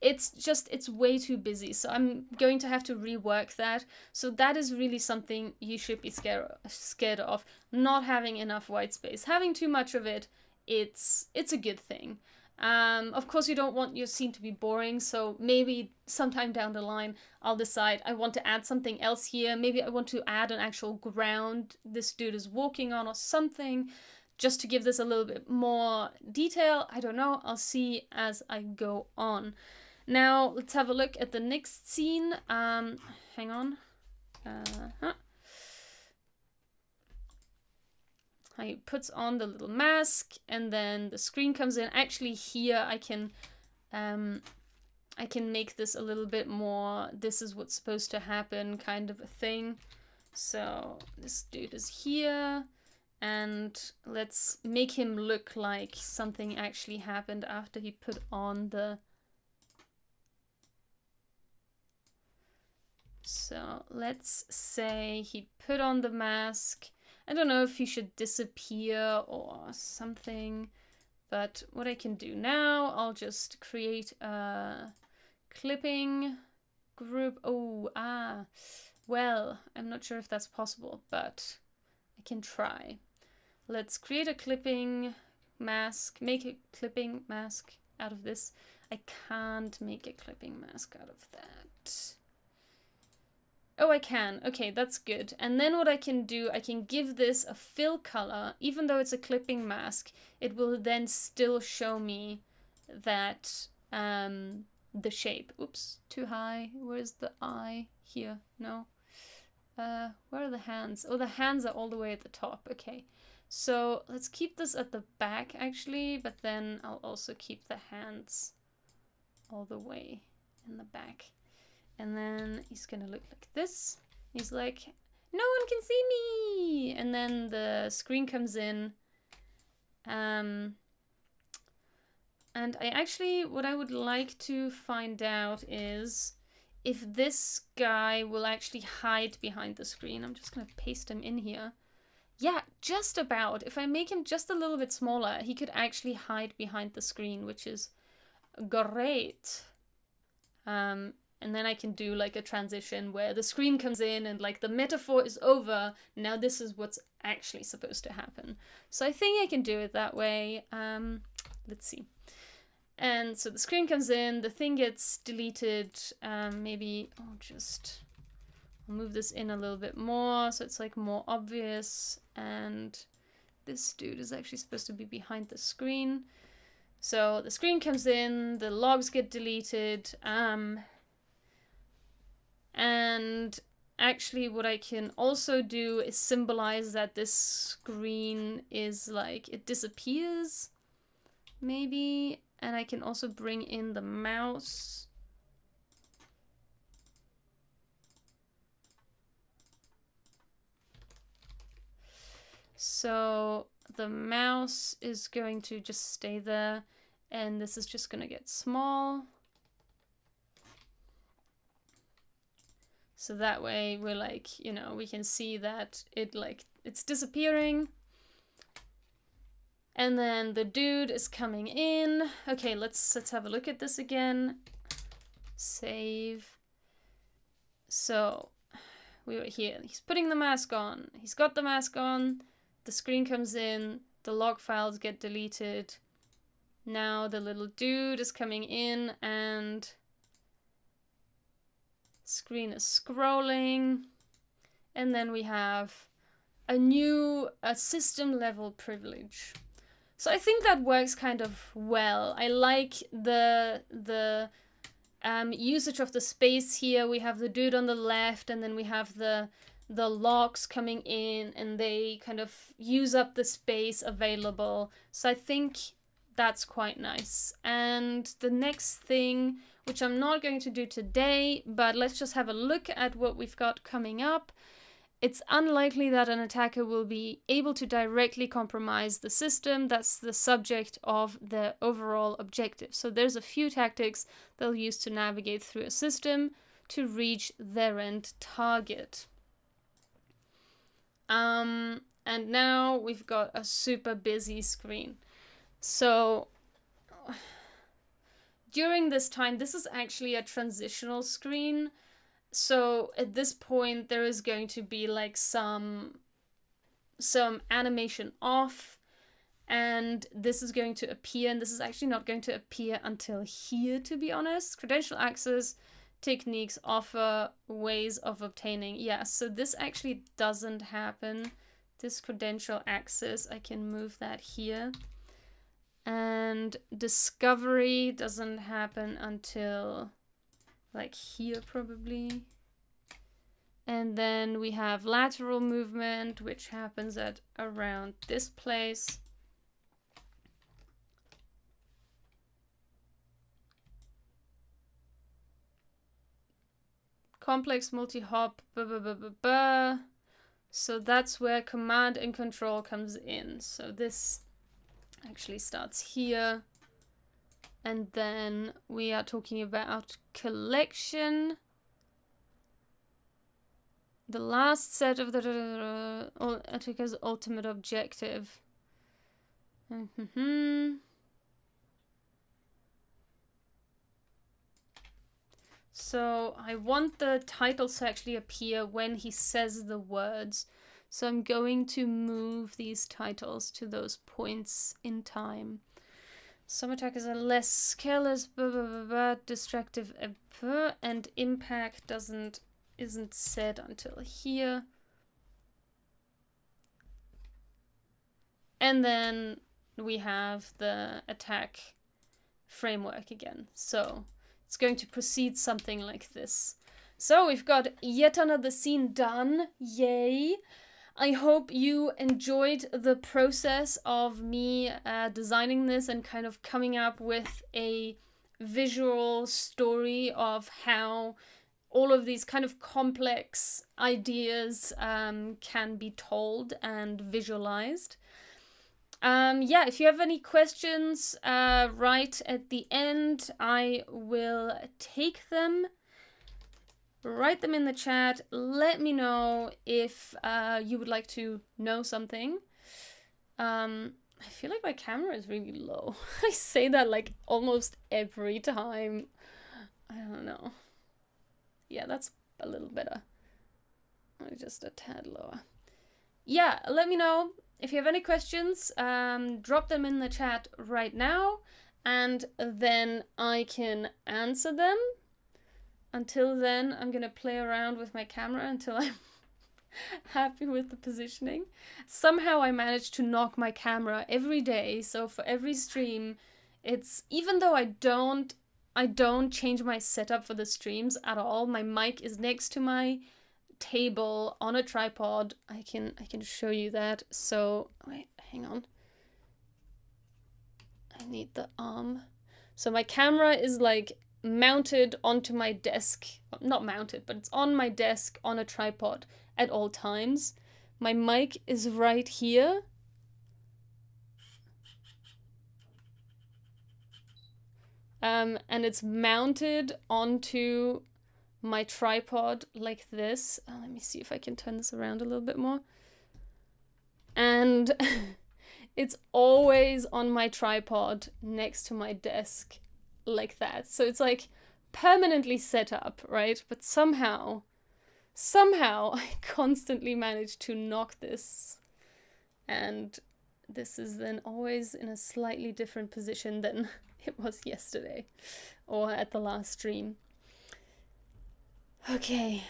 Speaker 1: It's way too busy. So I'm going to have to rework that. So that is really something you should be scared of. Not having enough white space. Having too much of it, it's a good thing. Of course, you don't want your scene to be boring, so maybe sometime down the line, I'll decide I want to add something else here. Maybe I want to add an actual ground this dude is walking on or something, just to give this a little bit more detail. I don't know. I'll see as I go on. Now, let's have a look at the next scene. Hang on. He puts on the little mask, and then the screen comes in. Actually, here I can make this a little bit more, this is what's supposed to happen kind of a thing. So this dude is here, and let's make him look like something actually happened after he put on the... So let's say he put on the mask. I don't know if he should disappear or something, but what I can do now, I'll just create a clipping group. Well, I'm not sure if that's possible, but I can try. Let's create a clipping mask, make a clipping mask out of this. I can't make a clipping mask out of that. Oh, I can. Okay, that's good. And then what I can do, I can give this a fill color. Even though it's a clipping mask, it will then still show me that the shape. Oops, too high. Where's the eye? Here. No. Where are the hands? Oh, the hands are all the way at the top. Okay. So let's keep this at the back, actually. But then I'll also keep the hands all the way in the back. And then he's gonna look like this. He's like, no one can see me! And then the screen comes in. And I actually, what I would like to find out is if this guy will actually hide behind the screen. I'm just gonna paste him in here. Yeah, just about. If I make him just a little bit smaller, he could actually hide behind the screen, which is great. And then I can do like a transition where the screen comes in and like the metaphor is over. Now this is what's actually supposed to happen. So I think I can do it that way. Let's see. And so the screen comes in, the thing gets deleted. Maybe I'll move this in a little bit more so it's like more obvious. And this dude is actually supposed to be behind the screen. So the screen comes in, the logs get deleted. And actually what I can also do is symbolize that this screen is like, it disappears, maybe. And I can also bring in the mouse. So the mouse is going to just stay there, and this is just going to get small. So that way we're like, you know, we can see that it's disappearing. And then the dude is coming in. Okay, let's have a look at this again. Save. So we were here. He's putting the mask on. He's got the mask on. The screen comes in. The log files get deleted. Now the little dude is coming in and screen is scrolling. And then we have a system level privilege. So I think that works kind of well. I like the usage of the space here. We have the dude on the left, and then we have the logs coming in, and they kind of use up the space available. So I think that's quite nice. And the next thing, which I'm not going to do today, but let's just have a look at what we've got coming up. It's unlikely that an attacker will be able to directly compromise the system. That's the subject of the overall objective. So there's a few tactics they'll use to navigate through a system to reach their end target. And now we've got a super busy screen. So during this time, this is actually a transitional screen. So at this point, there is going to be like some animation off, and this is going to appear, and this is actually not going to appear until here, to be honest. Credential access techniques offer ways of obtaining. Yeah, so this actually doesn't happen. This credential access, I can move that here. And discovery doesn't happen until like here probably. And then we have lateral movement, which happens at around this place. Complex multi-hop, so that's where command and control comes in. So this actually starts here. And then we are talking about collection. The last set of the attacker's ultimate objective. So I want the titles to actually appear when he says the words. So I'm going to move these titles to those points in time. Some attackers are less careless, distractive, and impact isn't set until here. And then we have the attack framework again. So it's going to proceed something like this. So we've got yet another scene done. Yay! I hope you enjoyed the process of me designing this and kind of coming up with a visual story of how all of these kind of complex ideas can be told and visualized. Yeah, if you have any questions right at the end, I will take them. Write them in the chat. Let me know if you would like to know something. I feel like my camera is really low. I say that like almost every time. I don't know. Yeah, that's a little better. Just a tad lower. Yeah, let me know if you have any questions. Drop them in the chat right now, and then I can answer them. Until then, I'm gonna play around with my camera until I'm happy with the positioning. Somehow I managed to knock my camera every day, so for every stream, it's, even though I don't change my setup for the streams at all, my mic is next to my table on a tripod. I can show you that. So wait, hang on. I need the arm. So my camera is like mounted onto my desk. Not mounted, but it's on my desk on a tripod at all times. My mic is right here. And it's mounted onto my tripod like this. Let me see if I can turn this around a little bit more. And it's always on my tripod next to my desk like that. So it's like permanently set up, right? But somehow I constantly manage to knock this and this is then always in a slightly different position than it was yesterday or at the last stream. Okay,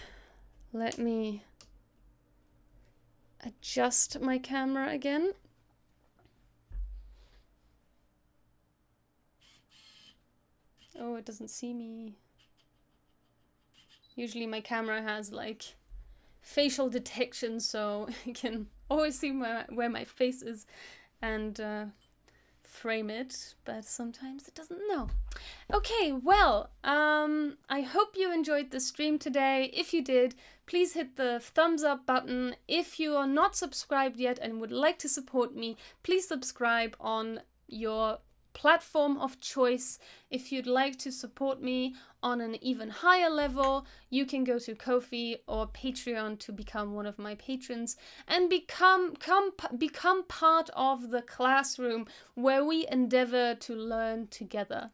Speaker 1: let me adjust my camera again. Oh, it doesn't see me. Usually my camera has like facial detection, so you can always see where my face is and frame it, but sometimes it doesn't know. Okay, well, I hope you enjoyed the stream today. If you did, please hit the thumbs up button. If you are not subscribed yet and would like to support me, please subscribe on your platform of choice. If you'd like to support me on an even higher level, you can go to Ko-fi or Patreon to become one of my patrons and become part of the classroom where we endeavor to learn together.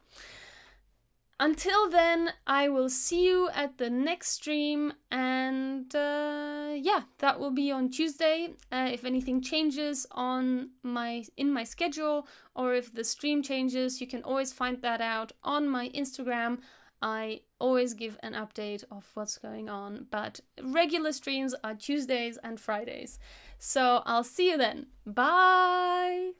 Speaker 1: Until then, I will see you at the next stream, and yeah, that will be on Tuesday. If anything changes in my schedule, or if the stream changes, you can always find that out on my Instagram. I always give an update of what's going on, but regular streams are Tuesdays and Fridays. So I'll see you then. Bye!